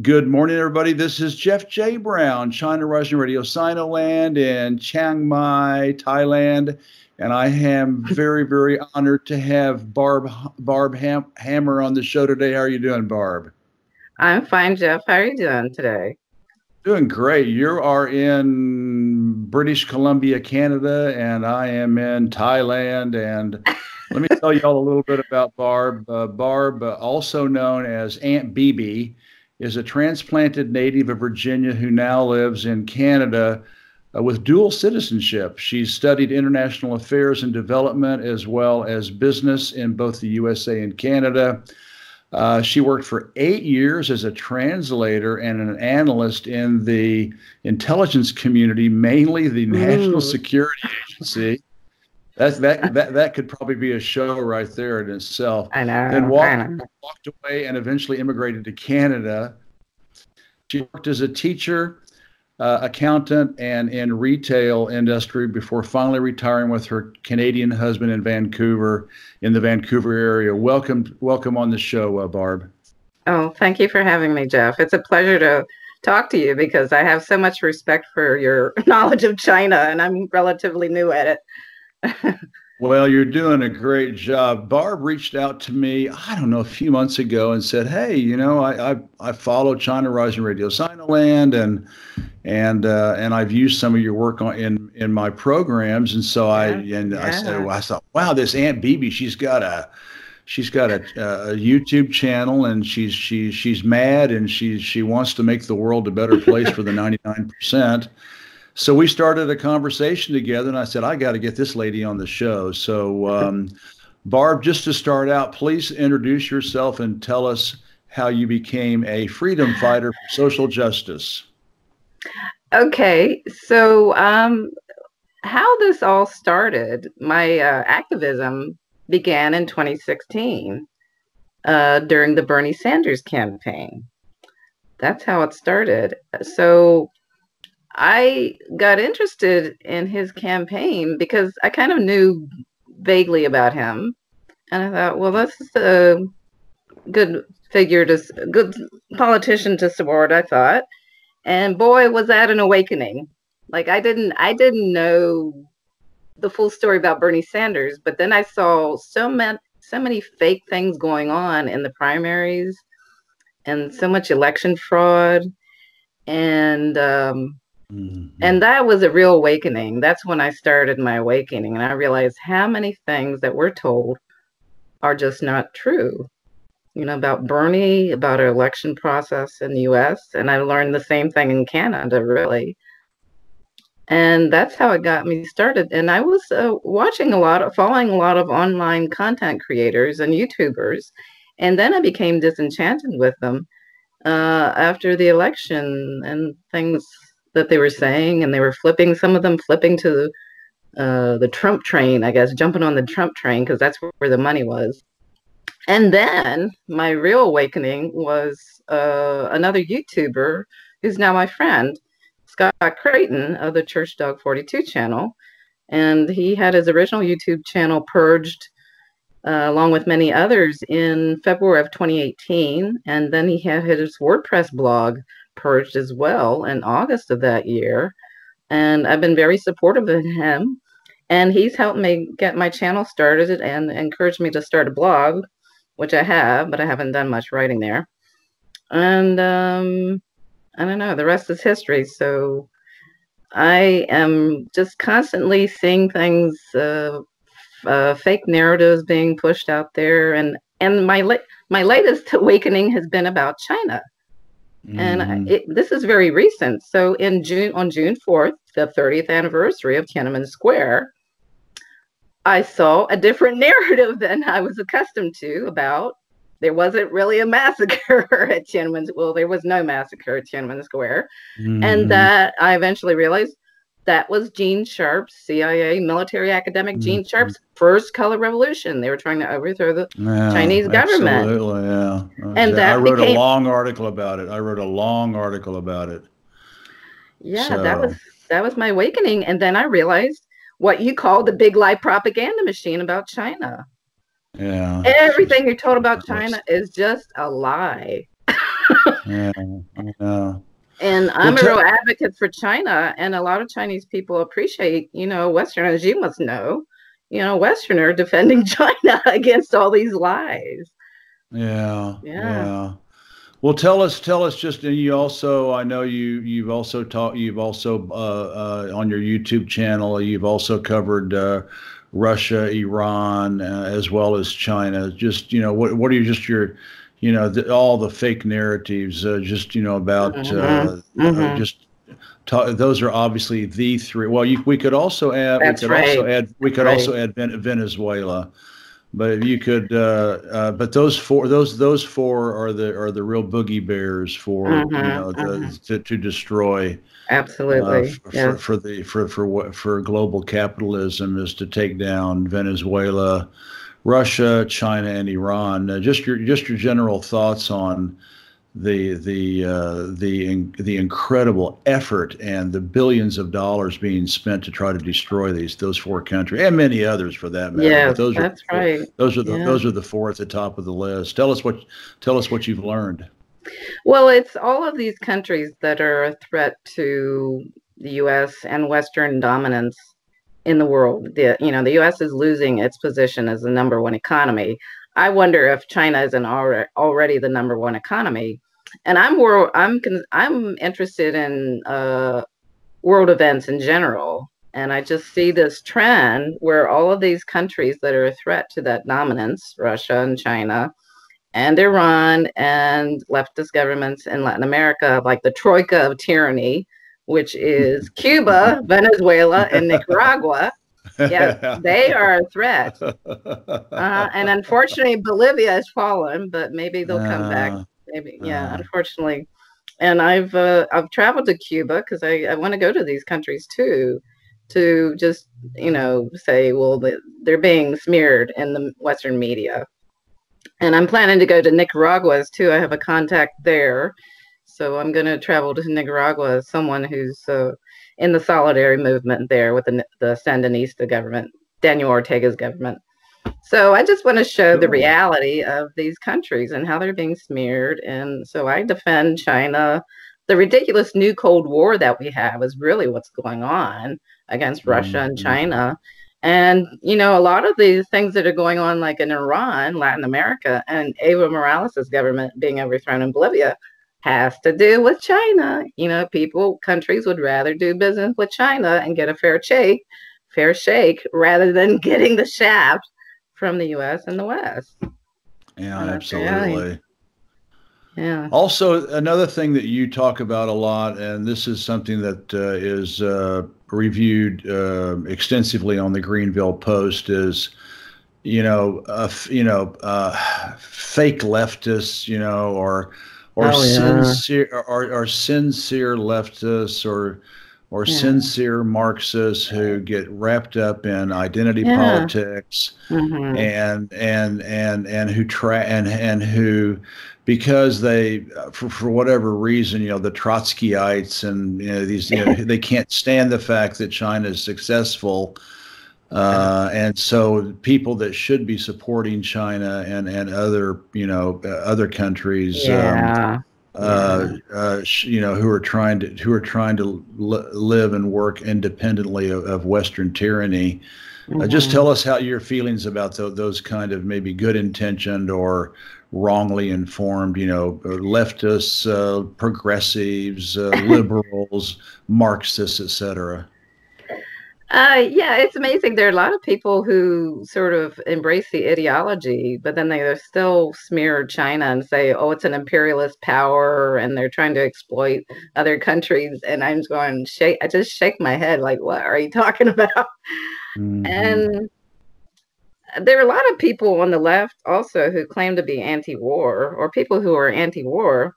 Good morning, everybody. This is Jeff J. Brown, China Rising Radio, Sinoland in Chiang Mai, Thailand. And I am very, very honored to have Barb Hammer on the show today. How are you doing, Barb? I'm fine, Jeff. How are you doing today? Doing great. You are in British Columbia, Canada, and I am in Thailand. And let me tell you all a little bit about Barb. Barb, also known as Aunt BB, is a transplanted native of Virginia who now lives in Canada with dual citizenship. She's studied international affairs and development as well as business in both the USA and Canada. She worked for 8 years as a translator and an analyst in the intelligence community, mainly the National Security Agency. That could probably be a show right there in itself. I know. Then walked away and eventually immigrated to Canada. She worked as a teacher, accountant, and in retail industry before finally retiring with her Canadian husband in Vancouver, in the Vancouver area. Welcome on the show, Barb. Oh, thank you for having me, Jeff. It's a pleasure to talk to you because I have so much respect for your knowledge of China, and I'm relatively new at it. Well, you're doing a great job. Barb reached out to me, I don't know, a few months ago and said, "Hey, I follow China Rising Radio Sinoland and I've used some of your work in my programs." And so I thought, wow, this Aunt BB, she's got a YouTube channel, and she's mad, and she wants to make the world a better place for the 99%. So we started a conversation together, and I said, I got to get this lady on the show. So, Barb, just to start out, please introduce yourself and tell us how you became a freedom fighter for social justice. Okay, so how this all started, my activism began in 2016 during the Bernie Sanders campaign. That's how it started. So I got interested in his campaign because I kind of knew vaguely about him. And I thought, well, this is a good good politician to support, I thought. And boy, was that an awakening. Like I didn't know the full story about Bernie Sanders, but then I saw so many fake things going on in the primaries and so much election fraud. And that was a real awakening. That's when I started my awakening. And I realized how many things that we're told are just not true, about Bernie, about our election process in the US. And I learned the same thing in Canada, really. And that's how it got me started. And I was following a lot of online content creators and YouTubers. And then I became disenchanted with them after the election and things that they were saying, and they were some of them flipping to the Trump train, I guess, jumping on the Trump train because that's where the money was. And then my real awakening was another YouTuber who's now my friend, Scott Creighton of the Church Dog 42 channel. And he had his original YouTube channel purged along with many others in February of 2018. And then he had his WordPress blog purged as well in August of that year. And I've been very supportive of him, and he's helped me get my channel started and encouraged me to start a blog, which I have, but I haven't done much writing there. And I don't know, the rest is history. So I am just constantly seeing things, fake narratives being pushed out there, and my latest awakening has been about China. And this is very recent. So on June 4th, the 30th anniversary of Tiananmen Square, I saw a different narrative than I was accustomed to about there wasn't really a massacre at Tiananmen. Well, there was no massacre at Tiananmen Square. And that I eventually realized that was Gene Sharp's, CIA military academic Gene Sharp's first color revolution. They were trying to overthrow the Chinese government. Absolutely, yeah. And I wrote a long article about it. Yeah, so that was my awakening. And then I realized what you call the big lie propaganda machine about China. Yeah. Everything you're told about China is just a lie. Yeah, I know. And Well, I'm a real advocate for China, and a lot of Chinese people appreciate, Westerners, you must know, Westerner defending China against all these lies. yeah, Yeah. yeah. Well, tell us just, and you also, I know you've also taught, you've also, on your YouTube channel, you've also covered, Russia, Iran, as well as China. Just, what are you, just your, all the fake narratives, just, about, Hmm. Hmm. just, those are obviously the three. Well, we could also add, That's right. we That's could right. also add Venezuela. But if you could, but those four are the real boogie bears for, Hmm. Hmm. to destroy, Absolutely. Yes. for global capitalism, is to take down Venezuela, Russia, China, and Iran. Just your general thoughts on the incredible effort and the billions of dollars being spent to try to destroy those four countries, and many others for that matter. But Yes, that's right. Yeah. those are the four at the top of the list. Tell us what you've learned. Well, it's all of these countries that are a threat to the US and Western dominance in the world. The US is losing its position as the number one economy. I wonder if China isn't already the number one economy. And I'm interested in world events in general. And I just see this trend where all of these countries that are a threat to that dominance, Russia and China, and Iran and leftist governments in Latin America, like the troika of tyranny, which is Cuba, Venezuela, and Nicaragua. Yes, they are a threat. And unfortunately, Bolivia has fallen, but maybe they'll come back. Maybe, yeah, unfortunately. And I've traveled to Cuba because I want to go to these countries too, to just say, well, they're being smeared in the Western media. And I'm planning to go to Nicaragua too. I have a contact there. So I'm going to travel to Nicaragua as someone who's in the solidarity movement there with the Sandinista government, Daniel Ortega's government. So I just want to show the Cool. reality of these countries and how they're being smeared. And so I defend China. The ridiculous new Cold War that we have is really what's going on against Russia and Mhm. China. And, a lot of these things that are going on, like in Iran, Latin America, and Evo Morales' government being overthrown in Bolivia, has to do with China. Countries would rather do business with China and get a fair shake rather than getting the shaft from the US and the West. Yeah, And that's reality. absolutely. Yeah. Also, another thing that you talk about a lot, and this is something that is reviewed extensively on the Greenville Post, is fake leftists, or Oh yeah. sincere leftists, or Yeah. sincere Marxists who get wrapped up in identity Yeah. politics, Hmm. and who try and who, because they, for whatever reason, the Trotskyites, and these, they can't stand the fact that China is successful, and so people that should be supporting China and other, other countries, Yeah. Yeah. who are trying to live and work independently of Western tyranny. Just Hmm. tell us how your feelings about those kind of maybe good intentioned or wrongly informed, leftists, progressives, liberals, Marxists, etc. Yeah, it's amazing. There are a lot of people who sort of embrace the ideology, but then they still smear China and say, oh, it's an imperialist power and they're trying to exploit other countries. And I'm just going, I just shake my head like, what are you talking about? Hmm. And there are a lot of people on the left also who claim to be anti-war, or people who are anti-war,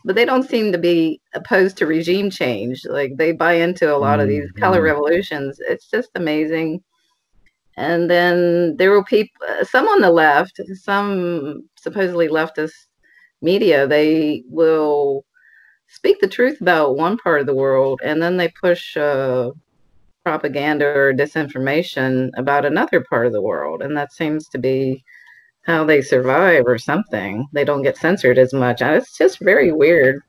but they don't seem to be opposed to regime change. Like they buy into a lot of these color Hmm. revolutions. It's just amazing. And then there were people, some on the left, some supposedly leftist media, they will speak the truth about one part of the world, and then they push propaganda or disinformation about another part of the world. And that seems to be how they survive or something. They don't get censored as much. It's just very weird.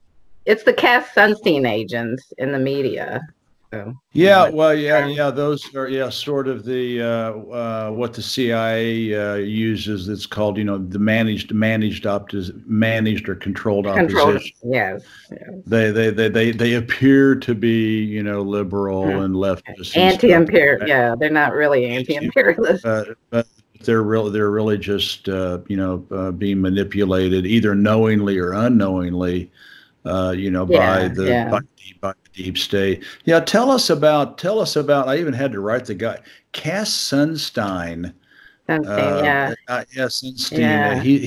It's the Cass Sunstein agents in the media. So, Yeah, well, yeah, those are sort of the what the CIA uses. It's called, the managed or controlled controlled. opposition. Yes, yes. They appear to be, liberal and leftist and stuff. Anti-imperial. Yeah, they're not really anti-imperialist. But they're really just being manipulated either knowingly or unknowingly, by by the deep state. Yeah, tell us about. I even had to write the guy, Cass Sunstein. Sunstein, yeah, Yeah, Sunstein. yeah. He's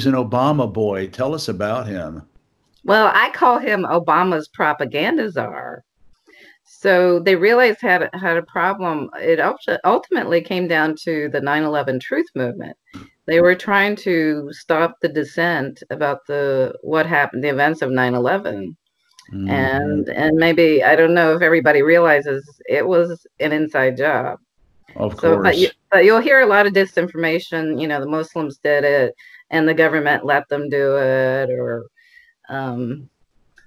an Obama boy. Tell us about him. Well, I call him Obama's propaganda czar. So they realized had a problem. It ultimately came down to the 9/11 truth movement. They were trying to stop the dissent about what happened, the events of 9/11. Mm-hmm. And maybe I don't know if everybody realizes it was an inside job. Of So, course. but you'll hear a lot of disinformation. The Muslims did it, and the government let them do it, or um,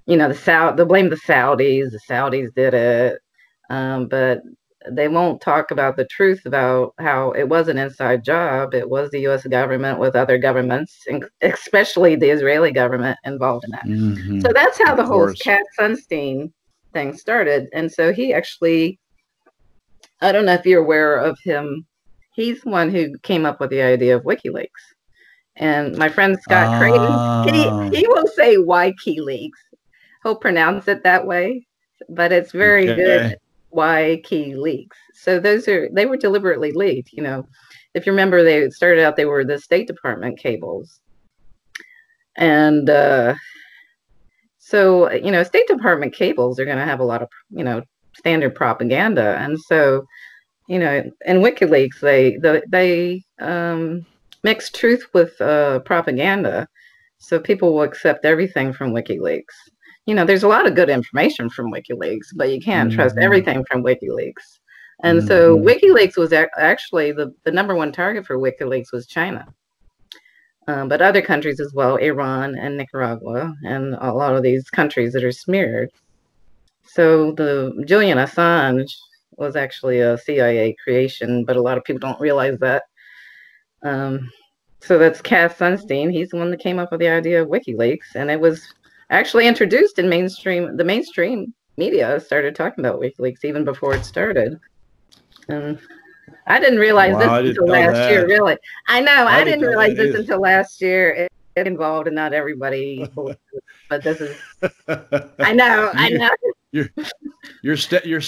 they blame the Saudis. The Saudis did it, but they won't talk about the truth about how it was an inside job. It was the U.S. government with other governments, especially the Israeli government, involved in that. Mm-hmm. So that's how Of the whole course. Cass Sunstein thing started. And so he actually, I don't know if you're aware of him. He's one who came up with the idea of WikiLeaks. And my friend Scott Creighton, he will say WikiLeaks. He'll pronounce it that way, but it's very good. Okay. WikiLeaks. So they were deliberately leaked. If you remember, they were the State Department cables, and so State Department cables are going to have a lot of standard propaganda, and so in WikiLeaks they mix truth with propaganda, so people will accept everything from WikiLeaks. There's a lot of good information from WikiLeaks, but you can't trust everything from WikiLeaks. And so WikiLeaks was actually the number one target for WikiLeaks was China, but other countries as well, Iran and Nicaragua, and a lot of these countries that are smeared. So the Julian Assange was actually a CIA creation, but a lot of people don't realize that. So that's Cass Sunstein. He's the one that came up with the idea of WikiLeaks, and it was actually introduced in the mainstream media started talking about WikiLeaks even before it started. And I didn't realize this until last year, really. I know, I didn't realize this until last year. It involved, and not everybody, but this is. I know. You're stepping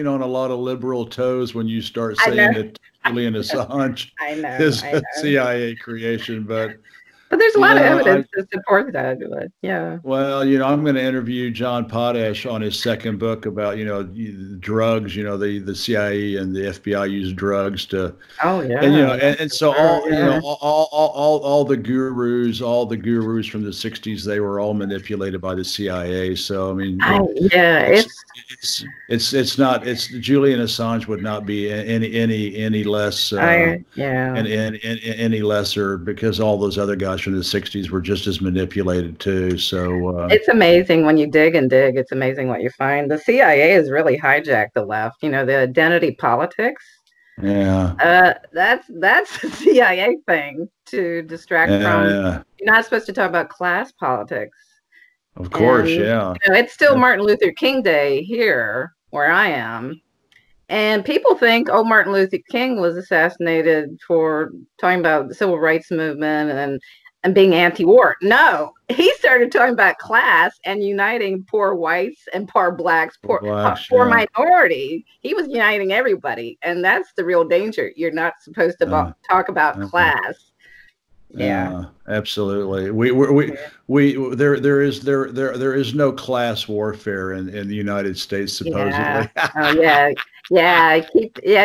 on a lot of liberal toes when you start saying that Julian Assange is a CIA creation, but there's a lot of evidence to support that. But yeah. Well, I'm going to interview John Potash on his second book about, drugs. The CIA and the FBI use drugs to. Oh yeah. And so all the gurus from the '60s, they were all manipulated by the CIA. So I mean, it's not. Julian Assange would not be any less. Any lesser, because all those other guys from the '60s were just as manipulated too. So it's amazing when you dig and dig. It's amazing what you find. The CIA has really hijacked the left. The identity politics. Yeah. That's a CIA thing to distract from. Yeah. You're not supposed to talk about class politics. Of course, yeah. It's still Martin Luther King Day here where I am. And people think, Martin Luther King was assassinated for talking about the civil rights movement and being anti-war. No, he started talking about class and uniting poor whites and poor blacks, poor minority. He was uniting everybody, and that's the real danger. You're not supposed to talk about class. Yeah, absolutely. There is no class warfare in the United States, supposedly.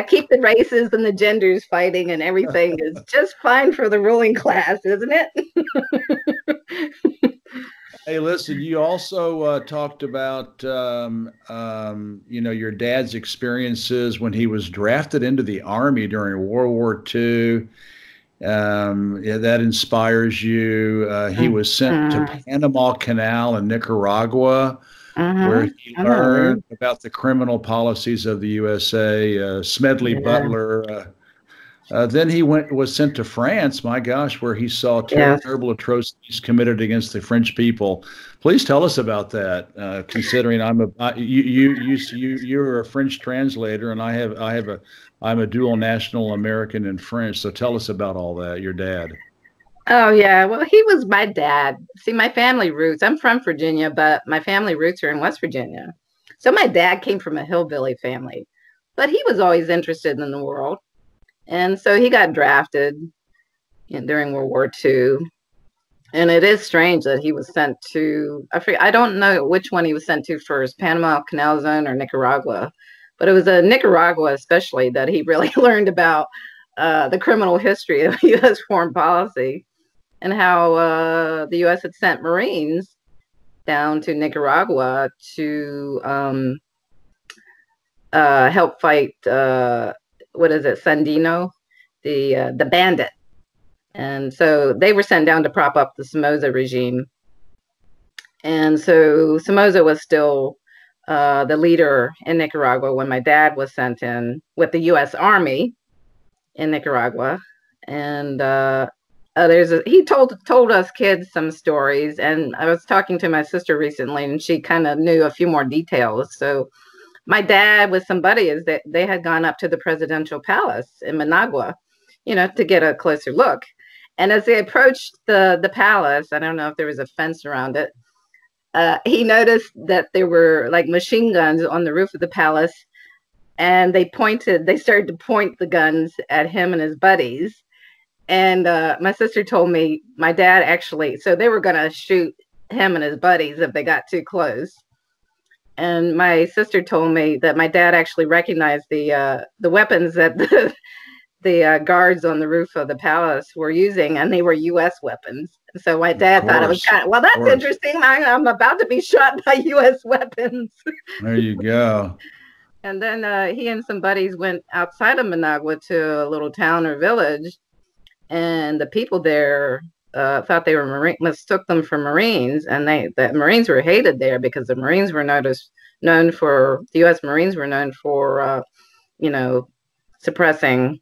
Keep the races and the genders fighting, and everything is just fine for the ruling class, isn't it? Hey, listen, you also talked about, your dad's experiences when he was drafted into the Army during World War II. Yeah, that inspires you. He was sent to Mm-hmm. Panama Canal in Nicaragua, where Mm-hmm. he I know. learned about the criminal policies of the USA. Smedley Yeah. Butler. Then he was sent to France, my gosh, where he saw Yes. terrible atrocities committed against the French people. Please tell us about that. Considering you're a French translator, and I'm a dual national American and French. So tell us about all that. Your dad. Oh yeah. Well, he was my dad. See, my family roots. I'm from Virginia, but my family roots are in West Virginia. So my dad came from a hillbilly family, but he was always interested in the world. And so he got drafted during World War II. And it is strange that he was sent to, I don't know which one he was sent to first, Panama Canal Zone or Nicaragua. But it was Nicaragua, especially, that he really learned about the criminal history of U.S. foreign policy and how the U.S. had sent Marines down to Nicaragua to help fight, what is it, Sandino, the bandit. And so they were sent down to prop up the Somoza regime. And so Somoza was still the leader in Nicaragua when my dad was sent in with the U.S. Army in Nicaragua. And he told us kids some stories. And I was talking to my sister recently, and she kind of knew a few more details. So my dad with some buddies, that they had gone up to the presidential palace in Managua, to get a closer look. And as they approached the palace, I don't know if there was a fence around it. He noticed that there were like machine guns on the roof of the palace, and they started to point the guns at him and his buddies. And my sister told me my dad actually, so they were going to shoot him and his buddies if they got too close. And my sister told me that my dad actually recognized the weapons that the guards on the roof of the palace were using, and they were U.S. weapons. So my dad thought it was well, that's interesting. I'm about to be shot by U.S. weapons. There you go. And then he and some buddies went outside of Managua to a little town or village, and the people there thought they were mistook them for Marines, and the Marines were hated there because the Marines were known for the U.S. Marines were known for suppressing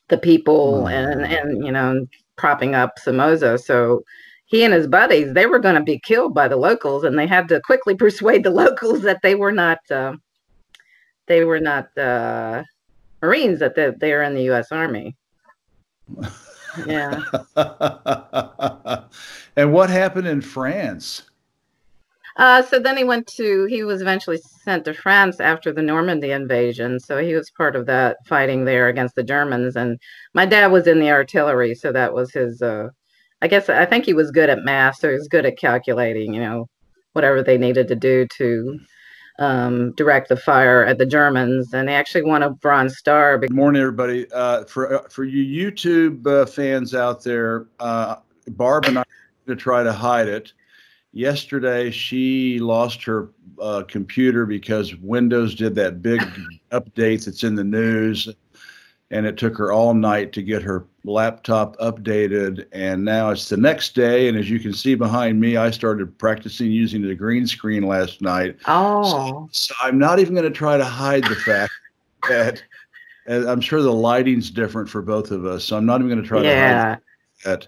the people and propping up Somoza. So he and his buddies, they were going to be killed by the locals, and they had to quickly persuade the locals that they were not Marines, that they are in the U.S. Army. Yeah. And what happened in France? So then he was eventually sent to France after the Normandy invasion. So he was part of that fighting there against the Germans. And my dad was in the artillery. So that was his, I think he was good at math. So he was good at calculating, whatever they needed to do to direct the fire at the Germans. And they actually won a Bronze Star. Good morning, everybody. For you YouTube fans out there, Barb and I are going to try to hide it. Yesterday, she lost her computer because Windows did that big update that's in the news, and it took her all night to get her laptop updated. And now it's the next day, and as you can see behind me, I started practicing using the green screen last night. Oh. So I'm not even going to try to hide the fact that I'm sure the lighting's different for both of us, so I'm not even going to try to hide that.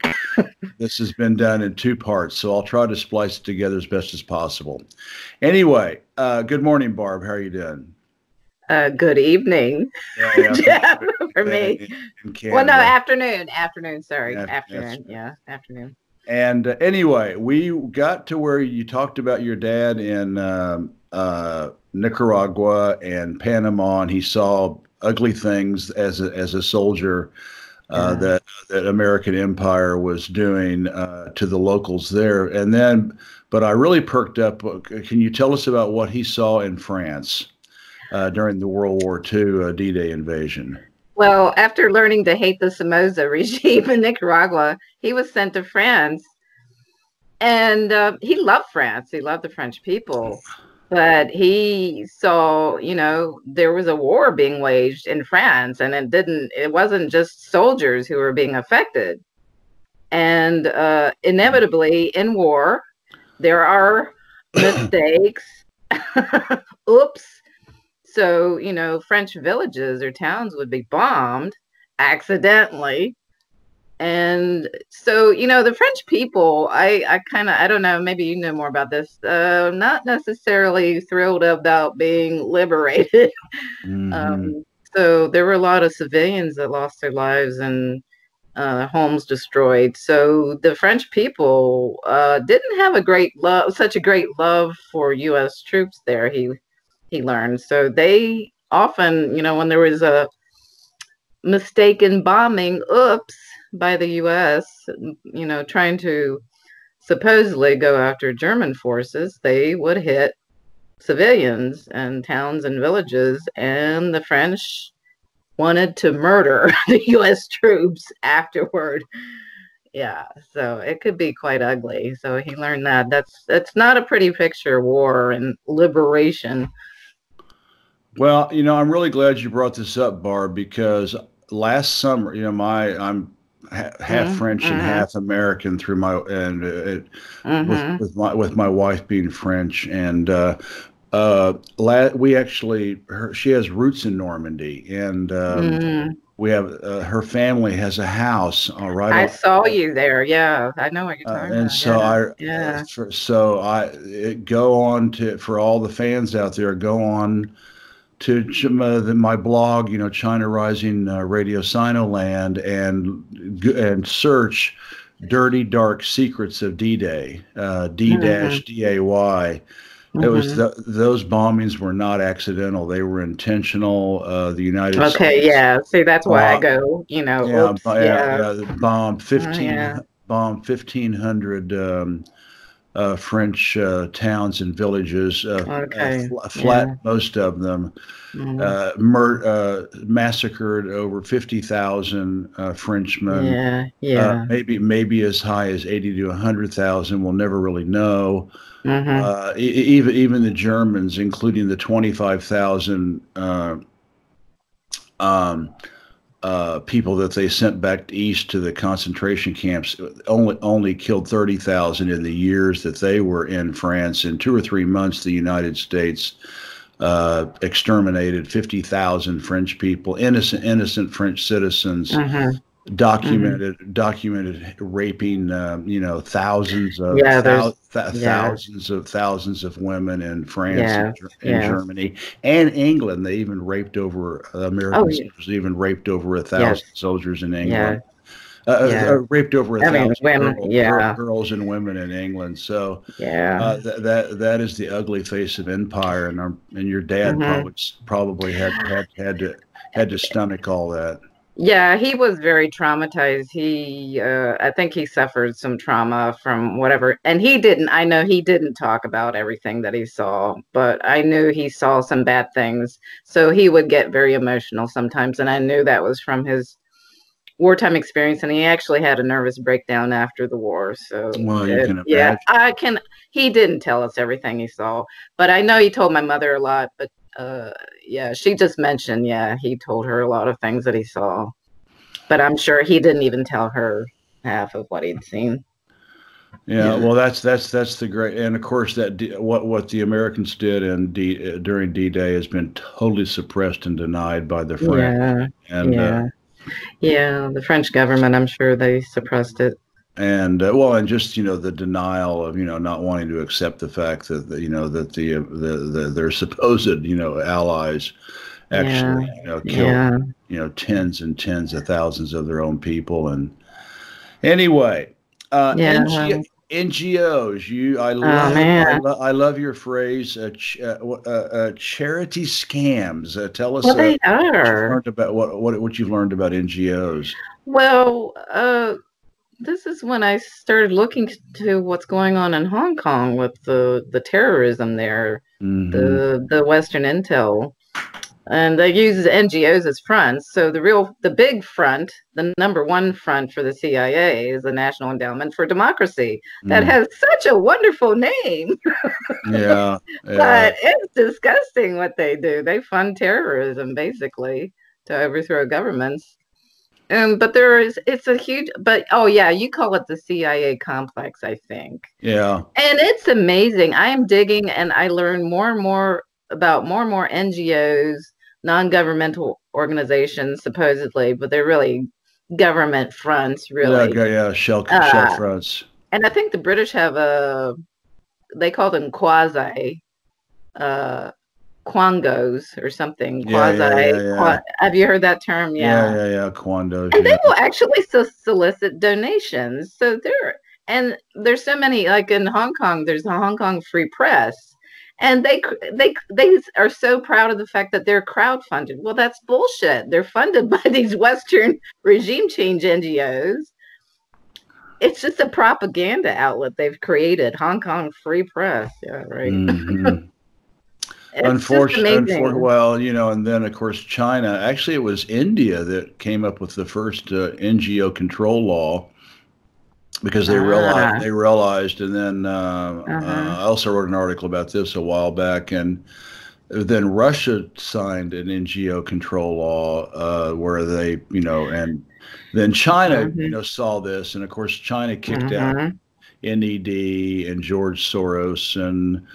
This has been done in two parts, so I'll try to splice it together as best as possible. Anyway, good morning, Barb. How are you doing? Good evening. Yeah, for me. Well, no, afternoon. Sorry, afternoon. Yeah, afternoon. And anyway, we got to where you talked about your dad in Nicaragua and Panama, and he saw ugly things as a soldier. That American empire was doing to the locals there. And then, but I really perked up. Can you tell us about what he saw in France during the World War II D-Day invasion? Well, after learning to hate the Somoza regime in Nicaragua, he was sent to France. And he loved France. He loved the French people. But he saw, there was a war being waged in France, and it wasn't just soldiers who were being affected. And inevitably in war, there are mistakes. Oops. So, French villages or towns would be bombed accidentally. And so, the French people, I don't know, maybe you know more about this, not necessarily thrilled about being liberated. Mm-hmm. So there were a lot of civilians that lost their lives and homes destroyed. So the French people didn't have such a great love for U.S. troops there, he learned. So they often, when there was a mistaken bombing, oops, by the U.S., trying to supposedly go after German forces, they would hit civilians and towns and villages, and the French wanted to murder the U.S. troops afterward. Yeah, so it could be quite ugly. So he learned that. That's not a pretty picture, war and liberation. Well, I'm really glad you brought this up, Barb, because last summer, I'm half French and Mm-hmm. half American through my and Mm-hmm. with my wife being French, and we actually she has roots in Normandy, and Mm. we have her family has a house right I on. saw you there. Yeah, I know what you're talking And about. so Yeah, I, yeah. so I go on to for all the fans out there, go on to my blog, China Rising Radio Sinoland, and search "Dirty Dark Secrets of D-Day," Mm-hmm. D-Day. It was Mm-hmm. those bombings were not accidental; they were intentional. The United Okay, States, yeah. See, that's why I uh, go, yeah, oops, yeah. the bomb Yeah. 1,500 French towns and villages, Okay. flat Yeah. most of them, Mm. massacred over 50,000 Frenchmen, Yeah. Yeah. maybe as high as 80 to 100,000. We'll never really know. Mm-hmm. Even the Germans, including the 25,000 um, people that they sent back east to the concentration camps, only killed 30,000 in the years that they were in France. In 2 or 3 months, the United States exterminated 50,000 French people, innocent French citizens, Mm-hmm. Mm-hmm. documented raping, Yeah, there's yeah. thousands of women in France Yes. and Yes. Germany and England. They even raped over Oh, American soldiers. Even raped over a yes. thousand soldiers in Yeah. England. Yeah. Raped over a I mean, thousand women. Yeah. girls and women in England. So Yeah. that is the ugly face of empire, and your dad Mm-hmm. probably had to stomach all that. Yeah, he was very traumatized. I think he suffered some trauma from whatever, and I know he didn't talk about everything that he saw, but I knew he saw some bad things. So he would get very emotional sometimes, and I knew that was from his wartime experience, and he actually had a nervous breakdown after the war. So, Well, you can yeah, imagine. he didn't tell us everything he saw, but I know he told my mother a lot, but yeah, she just mentioned, yeah, he told her a lot of things that he saw, but I'm sure he didn't even tell her half of what he'd seen. Yeah, Yeah. well, that's the great, and of course what the Americans did during D-Day has been totally suppressed and denied by the French, Yeah. and Yeah. Yeah. The French government, I'm sure they suppressed it. well, and just the denial of not wanting to accept the fact that that their supposed allies Yeah. actually killed Yeah. tens and tens of thousands of their own people. And anyway, Yeah. NGOs. Oh man. I love your phrase, charity scams. Tell us Well, they what you've are. learned about what you've learned about NGOs. Well, this is when I started looking to what's going on in Hong Kong with the terrorism there, Hmm. the Western intel. And they use NGOs as fronts. So the big front, the number one front for the CIA is the National Endowment for Democracy. That has such a wonderful name. Yeah, But it's disgusting what they do. They fund terrorism basically to overthrow governments. But it's a huge, but oh yeah, you call it the CIA complex, I think. Yeah. And it's amazing. I am digging and I learn more and more about more and more NGOs, non-governmental organizations, supposedly, but they're really government fronts, really. Yeah, shell fronts. And I think the British have they call them quasi quangos or something. Yeah. Have you heard that term? Yeah. Quandos. And they will actually solicit donations. So there's so many, like in Hong Kong, there's the Hong Kong Free Press. And they are so proud of the fact that they're crowdfunded. Well, that's bullshit. They're funded by these Western regime change NGOs. It's just a propaganda outlet they've created. Hong Kong Free Press. Yeah, right. Mm-hmm. Unfortunately, well, and then of course China. Actually, it was India that came up with the first NGO control law because they realized, and then I also wrote an article about this a while back, and then Russia signed an NGO control law where they, and then China, saw this, and of course China kicked out NED and George Soros and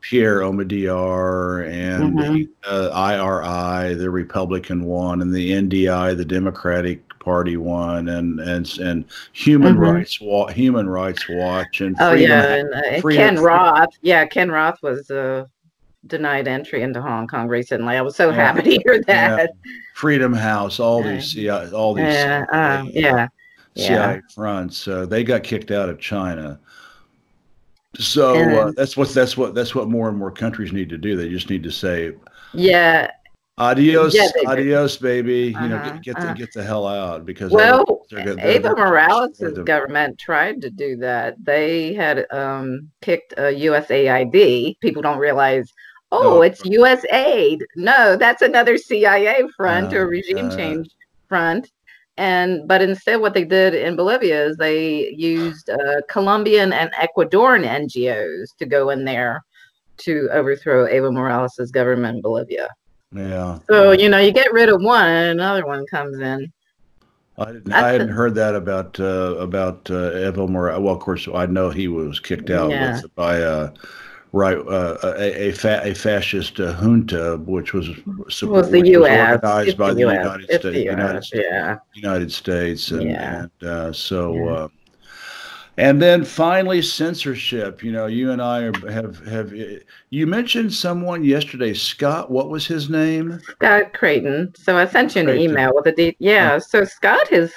Pierre Omidyar and the IRI, the Republican one, and the NDI, the Democratic Party one, and Human Rights Watch, and Ken Roth. Yeah, Ken Roth was denied entry into Hong Kong recently. I was so happy to hear that. Yeah. Freedom House, all these CIA fronts, they got kicked out of China. So that's what more and more countries need to do. They just need to say, adios, baby. Get the hell out, because Evo Morales' government tried to do that. They had kicked USAID. People don't realize. It's USAID. No, that's another CIA front or regime change front. But instead what they did in Bolivia is they used Colombian and Ecuadorian NGOs to go in there to overthrow Evo Morales' government in Bolivia. Yeah. So, you get rid of one and another one comes in. I hadn't heard that about Evo Morales. Well, of course, I know he was kicked out by a fascist junta, which was the U.S. organized by the United States, and then finally censorship. You and I have you mentioned someone yesterday, Scott. What was his name? Scott Creighton. So I sent you an email with a So Scott is,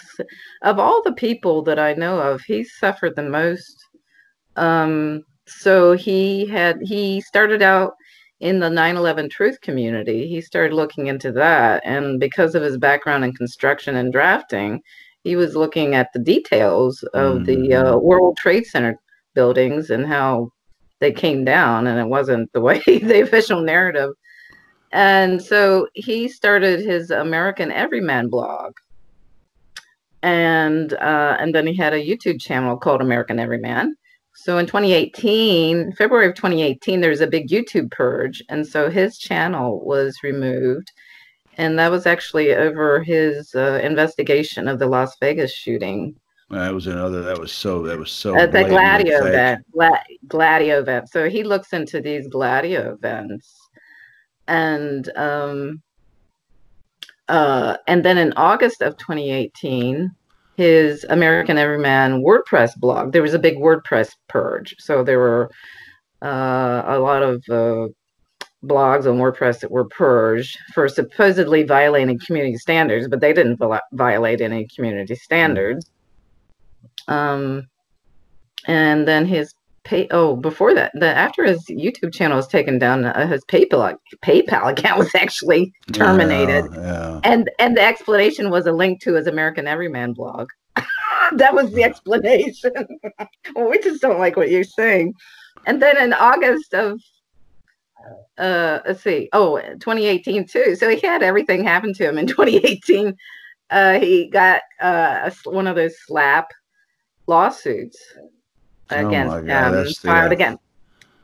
of all the people that I know of, he's suffered the most. So he started out in the 9/11 truth community. He started looking into that, and because of his background in construction and drafting, he was looking at the details of the World Trade Center buildings and how they came down, and it wasn't the way the official narrative. And so he started his American Everyman blog, and then he had a YouTube channel called American Everyman. So in February of 2018, there was a big YouTube purge, and so his channel was removed. And that was actually over his investigation of the Las Vegas shooting. That was so. The Gladio event. Gladio event. So he looks into these Gladio events, and then in August of 2018, his American Everyman WordPress blog. There was a big WordPress purge, so there were a lot of blogs on WordPress that were purged for supposedly violating community standards, but they didn't violate any community standards. And then his before that, after his YouTube channel was taken down, his PayPal account was actually terminated. And the explanation was a link to his American Everyman blog. That was the explanation. Well, we just don't like what you're saying. And then in August of let's see. Oh, 2018 too. So he had everything happen to him in 2018. He got one of those slap lawsuits Oh against my God, him that's filed the again.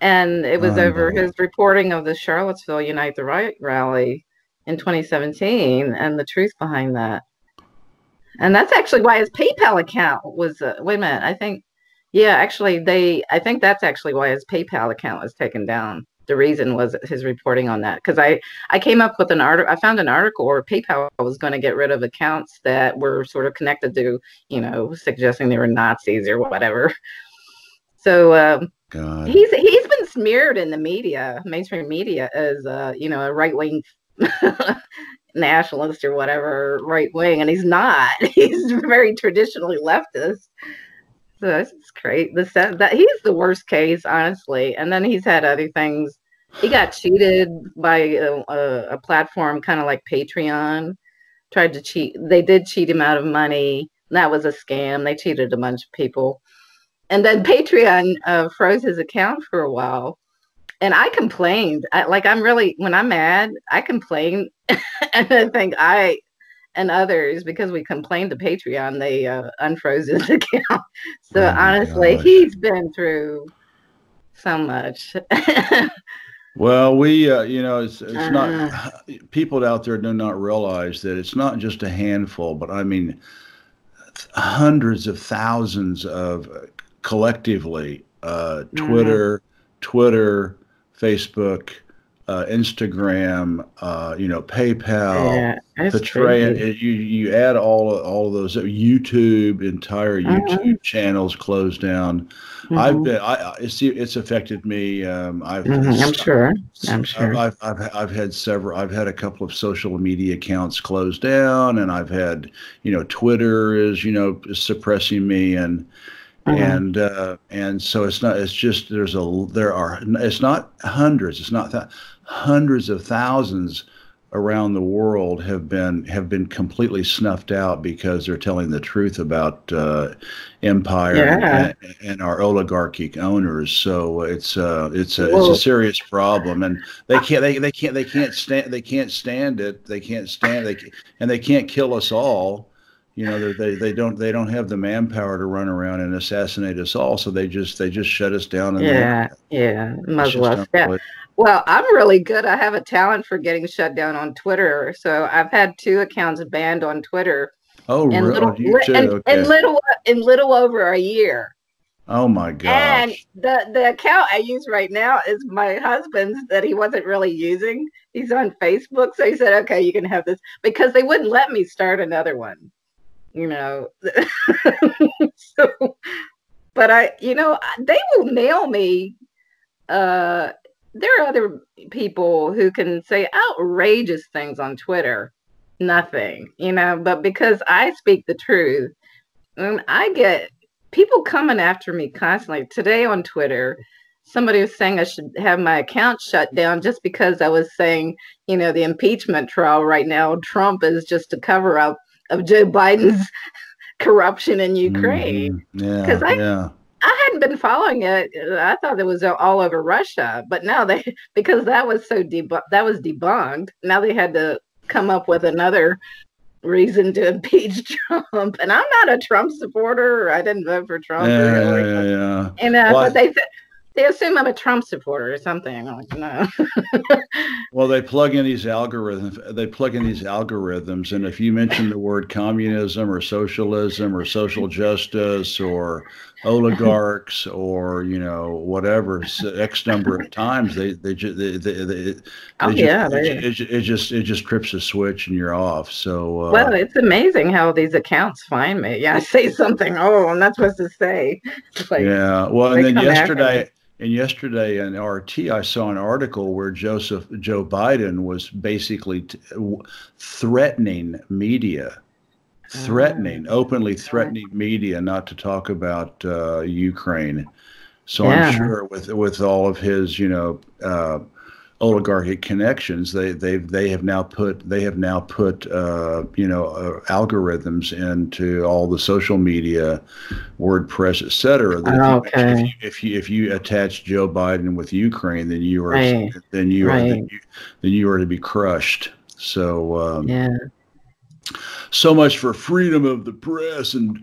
And it was over his unbelievable. reporting of the Charlottesville Unite the Right rally in 2017 and the truth behind that. And that's actually why his PayPal account was, wait a minute, I think that's actually why his PayPal account was taken down. The reason was his reporting on that. Because I came up with an article, I found an article where PayPal was going to get rid of accounts that were sort of connected to, suggesting they were Nazis or whatever. So God. he's been smeared in the media, mainstream media, as a right wing nationalist or whatever, right wing, and he's not. He's very traditionally leftist. So that's great. That he's the worst case, honestly. And then he's had other things. He got cheated by a platform kind of like Patreon. Tried to cheat. They did cheat him out of money. That was a scam. They cheated a bunch of people. And then Patreon froze his account for a while. And I complained. When I'm mad, I complain. And I think and others, because we complained to Patreon, they unfroze his account. So Oh my honestly, gosh. he's been through so much. Well, it's not, uh, people out there do not realize that it's not just a handful, but I mean, hundreds of thousands of collectively, mm, Twitter, Facebook, Instagram, PayPal, yeah, it's Patreon. crazy. You add all of those. YouTube, entire Mm-hmm, YouTube channels closed down. mm-hmm, It's affected me. mm-hmm. I'm sure. I'm sure. I've had several. I've had a couple of social media accounts closed down, and I've had, Twitter is, suppressing me, and Mm-hmm. and so it's just it's not hundreds, it's not hundreds of thousands around the world have been completely snuffed out because they're telling the truth about empire Yeah. and our oligarchic owners. So it's a Well, serious problem, and they can't stand it. And they can't kill us all. They don't have the manpower to run around and assassinate us all. So they just shut us down on the yeah, internet. yeah, It's muzzle just us. Yeah. unbelievable. Well, I'm really good. I have a talent for getting shut down on Twitter. So I've had 2 accounts banned on Twitter Oh, in really? Oh, you too? Okay. little over a year. Oh my And gosh. the account I use right now is my husband's that he wasn't really using. He's on Facebook, so he said, "Okay, you can have this," because they wouldn't let me start another one. You know, so but they will nail me. Uh, there are other people who can say outrageous things on Twitter, nothing, but because I speak the truth, I get people coming after me constantly. Today on Twitter, somebody was saying I should have my account shut down just because I was saying, the impeachment trial right now, Trump is just a cover up of Joe Biden's corruption in Ukraine. Because Yeah, I yeah. I hadn't been following it. I thought it was all over Russia, but now because that was that was debunked. Now they had to come up with another reason to impeach Trump. And I'm not a Trump supporter. I didn't vote for Trump or Yeah, yeah, Hillary. yeah, yeah. But Well, they assume I'm a Trump supporter or something. I'm like, no. Well, they plug in these algorithms. They plug in these algorithms, and if you mention the word communism or socialism or social justice or oligarchs or whatever X number of times, Oh they just yeah, it just trips a switch and you're off. So well, it's amazing how these accounts find me. Yeah, I say something. Oh, I'm not supposed to say. It's like yeah. Well, and they then come after me. yesterday in RT, I saw an article where Joe Biden was basically threatening media, openly Uh, threatening media not to talk about Ukraine. So I'm yeah. sure with all of his, oligarchic connections. They have now put algorithms into all the social media, WordPress, etc. That Okay. if you attach Joe Biden with Ukraine, then you are Right. then you are Right. then you are to be crushed. So Yeah. so much for freedom of the press and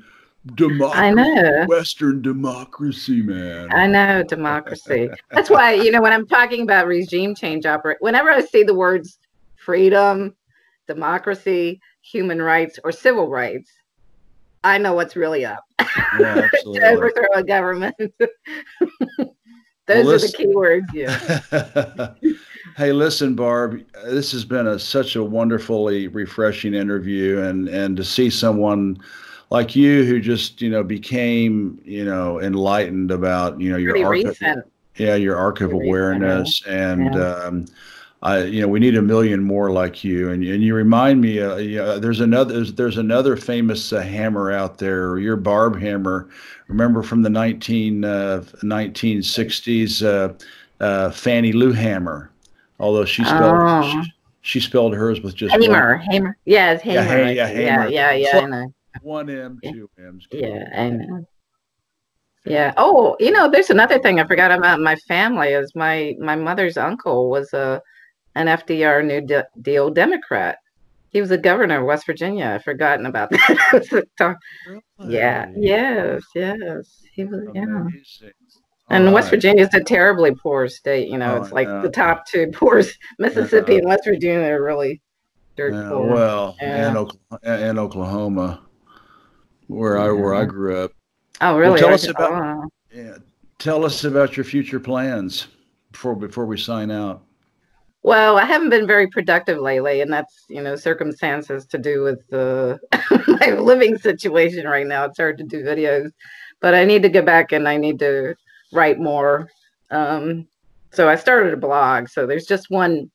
I democracy, know. Western democracy, man. I know, democracy. That's why, when I'm talking about regime change whenever I see the words freedom, democracy, human rights, or civil rights, I know what's really up. Yeah, To absolutely. overthrow a government. Well, Those are the key words, yeah. Hey, listen, Barb, this has been such a wonderfully refreshing interview, and to see someone like you who just became enlightened about your Pretty arc, recent. your arc of Pretty recent, awareness, and yeah. we need a million more like you. And you remind me, there's another famous hammer out there, your Barb hammer. Remember from the 1960s, Fannie Lou Hammer. Although Oh, she spelled hers with just one. Hamer. Yeah, it's Yeah, Hamer. yeah, Yeah, Hamer. yeah, yeah, I know. One M, Yeah, two M's. yeah, I know. Yeah. Oh, there's another thing I forgot about my family is my mother's uncle was an FDR Deal Democrat. He was a governor of West Virginia. I've forgotten about that. Yeah. Really? Yes. Yes. He was. Yeah. Amazing. All And West right. Virginia is a terribly poor state. Oh, It's like the yeah. top two poorest. Mississippi Yeah. and West Virginia are really dirt Yeah. poor. Well, Yeah. and Oklahoma, where I Yeah. grew up. Oh, Well, really? Oh. tell us about your future plans before we sign out. Well, I haven't been very productive lately, and that's, circumstances to do with my living situation right now. It's hard to do videos, but I need to get back and I need to write more. So I started a blog. So there's one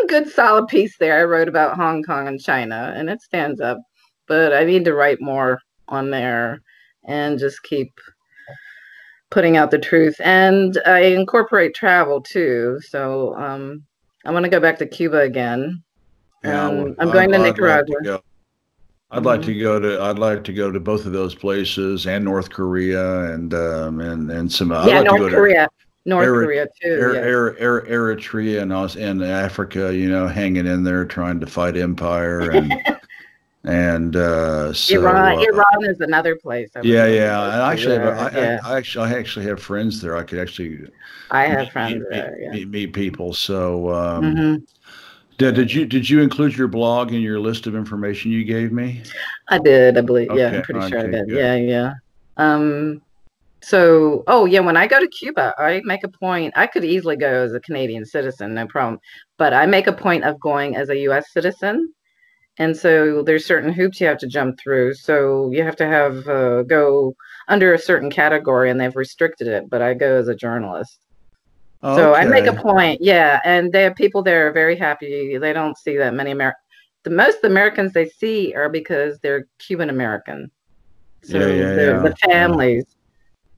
good solid piece there I wrote about Hong Kong and China, and it stands up, but I need to write more on there and just keep putting out the truth. And I incorporate travel too. So, I want to go back to Cuba again. Yeah, well, I'm going to I'd like to Nicaragua. go. Hmm. I'd like to go to both of those places and North Korea and some. I'd Yeah, like to go to North Korea too. Yeah, Eritrea and Africa. Hanging in there trying to fight empire and Iran is another place I would yeah, love to yeah. go And I to. actually Yeah. I actually have friends there. I could actually I have friends there. Yeah. meet people. So Hmm. did you include your blog in your list of information you gave me? I did, I believe. Yeah, I'm Okay, pretty sure I okay, did. good. Yeah, yeah. Um, So, oh yeah, when I go to Cuba, I make a point. I could easily go as a Canadian citizen, no problem. But I make a point of going as a U.S. citizen, and so there's certain hoops you have to jump through. So you have to have go under a certain category, and they've restricted it. But I go as a journalist, so I make a Okay. point. Yeah, and they have people there are very happy. They don't see that many The most Americans they see are because they're Cuban American. Yeah, So yeah, the yeah, yeah, families.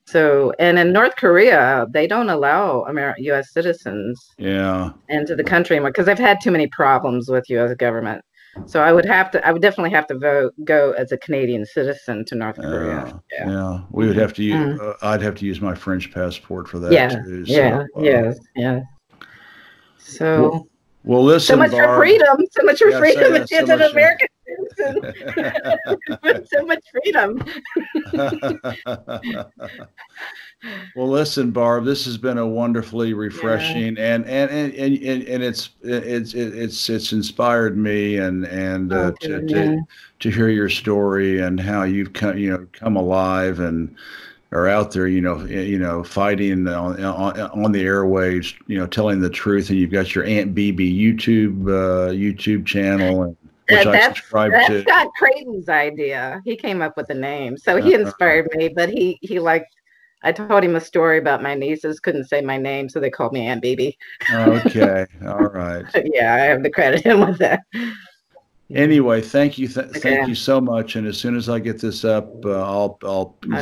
So, and in North Korea, they don't allow U.S. citizens yeah. into the country because they've had too many problems with U.S. government. So I would definitely have to go as a Canadian citizen to North Korea. Yeah. Yeah. We would Hmm. have to use. I'd have to use my French passport for that Yeah. too. So, Yeah. Yes. Yeah. well, So, well, so listen, much for Barb. freedom. So much for Yeah, so freedom yeah, so as an much. American citizen. So much freedom. Well, listen, Barb, this has been a wonderfully Yeah. refreshing and it's inspired me and Oh, good. Yeah. to hear your story and how you've come alive and are out there, fighting on the airwaves, telling the truth, and you've got your Aunt BB YouTube channel, and which I subscribe That's to. Scott Creighton's idea. He came up with the name, so he Uh, inspired me. But he liked. I told him a story about my nieces couldn't say my name, so they called me Aunt BB. okay, all right. Yeah, I have to credit him with that. Anyway, thank you, thank Okay. you so much. And as soon as I get this up, I'll Okay.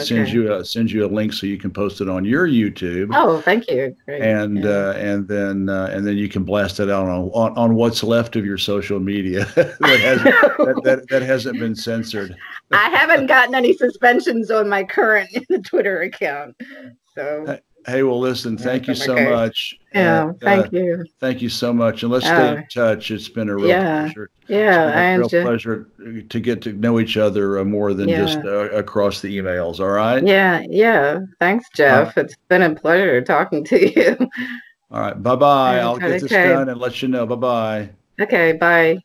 send you a link so you can post it on your YouTube, Oh, thank you. Great. Yeah. and then you can blast it out on what's left of your social media that hasn't that hasn't been censored. I haven't gotten any suspensions on my current Twitter account. So, Hey, well, listen, yes, thank you I'm so okay. much, and Yeah, thank you. thank you so much, and let's stay in Oh, touch. It's been a real yeah. pleasure. It's Yeah, been a I real enjoy. pleasure to get to know each other more than just Yeah. across the emails. All right. Yeah, yeah. Thanks, All right. Jeff. It's been a pleasure talking to you. All right. Bye bye. I'll get this Okay. done and let you know. Bye bye. Okay, bye.